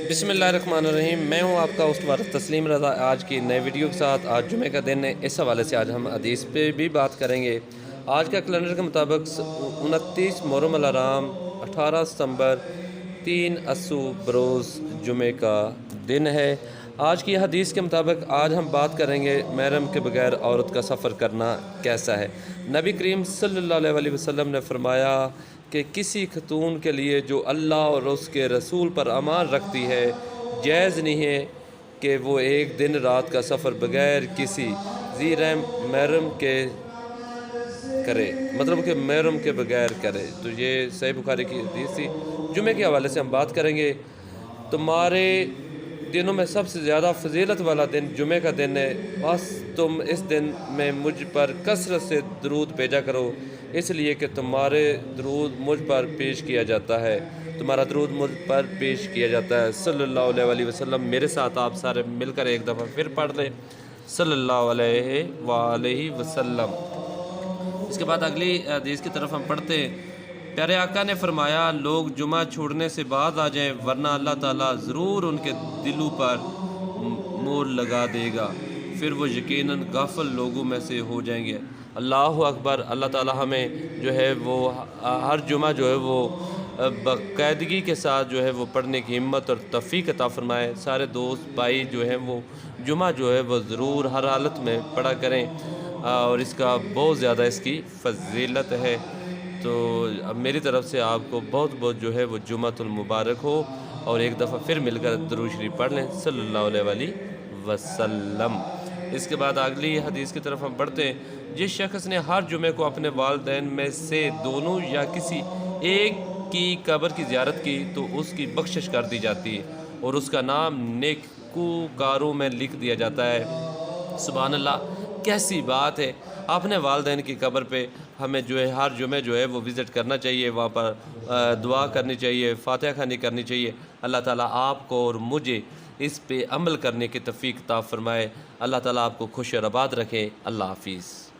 बिस्मिल्लाहिर्रहमानिर्रहीम। मैं हूं आपका उस्ताद तस्लीम रज़ा। आज की नए वीडियो के साथ आज जुमे का दिन है, इस हवाले से आज हम हदीस पे भी बात करेंगे। आज का कैलेंडर के मुताबिक 29 मुहर्रम अल हराम 18 सितंबर 3 अस्सू बरोज़ जुमे का दिन है। आज की हदीस के मुताबिक आज हम बात करेंगे महरम के बगैर औरत का सफ़र करना कैसा है। नबी करीम सल्लल्लाहु अलैहि वसल्लम ने फरमाया कि किसी खतून के लिए जो अल्लाह और उसके रसूल पर अमान रखती है, जायज़ नहीं है कि वो एक दिन रात का सफ़र बगैर किसी ज़ी-रहम महरम के करे, मतलब कि महरम के बगैर करे। तो ये सही बुखारी की हदीस थी। जुमे के हवाले से हम बात करेंगे। तुम्हारे दिनों में सबसे ज़्यादा फजीलत वाला दिन जुमे का दिन है। बस तुम इस दिन में मुझ पर कसरत से दरूद भेजा करो, इसलिए कि तुम्हारे दरूद मुझ पर पेश किया जाता है, तुम्हारा दरूद मुझ पर पेश किया जाता है सल्लल्लाहु अलैहि वसल्लम। मेरे साथ आप सारे मिलकर एक दफ़ा फिर पढ़ लें सल्लल्लाहु अलैहि वसल्लम। इसके बाद अगली हदीस की तरफ हम पढ़ते हैं। प्यारे आका ने फरमाया, लोग जुमा छोड़ने से बाज आ जाएं, वरना अल्लाह ताला ज़रूर उनके दिलों पर मोहर लगा देगा, फिर वो यकीनन गाफिल लोगों में से हो जाएंगे। अल्लाह अकबर। अल्लाह ताला हमें जो है वो हर जुमा जो है वो बाकायदगी के साथ जो है वो पढ़ने की हिम्मत और तौफीक अता फरमाए। सारे दोस्त भाई जो हैं वो जुमा जो है वो ज़रूर हर हालत में पढ़ा करें और इसका बहुत ज़्यादा इसकी फजीलत है। तो अब मेरी तरफ से आपको बहुत बहुत जो है वो जुमातुल मुबारक हो, और एक दफ़ा फिर मिलकर दुरूद शरीफ पढ़ लें सल्लल्लाहु अलैहि वसल्लम। इसके बाद अगली हदीस की तरफ हम बढ़ते हैं। जिस शख्स ने हर जुमे को अपने वालिदैन में से दोनों या किसी एक की कब्र की ज़ियारत की तो उसकी बख्शिश कर दी जाती है और उसका नाम नेकूकारों में लिख दिया जाता है। सुभान अल्लाह, कैसी बात है। अपने वालिदैन की कब्र पे हमें जो है हर जुमे जो है वो विज़िट करना चाहिए, वहाँ पर दुआ करनी चाहिए, फातिहा ख़वानी करनी चाहिए। अल्लाह ताला आपको और मुझे इस पे अमल करने की तौफीक अता फ़रमाए। अल्लाह ताला आपको खुश और आबाद रखे। अल्लाह हाफ़िज़।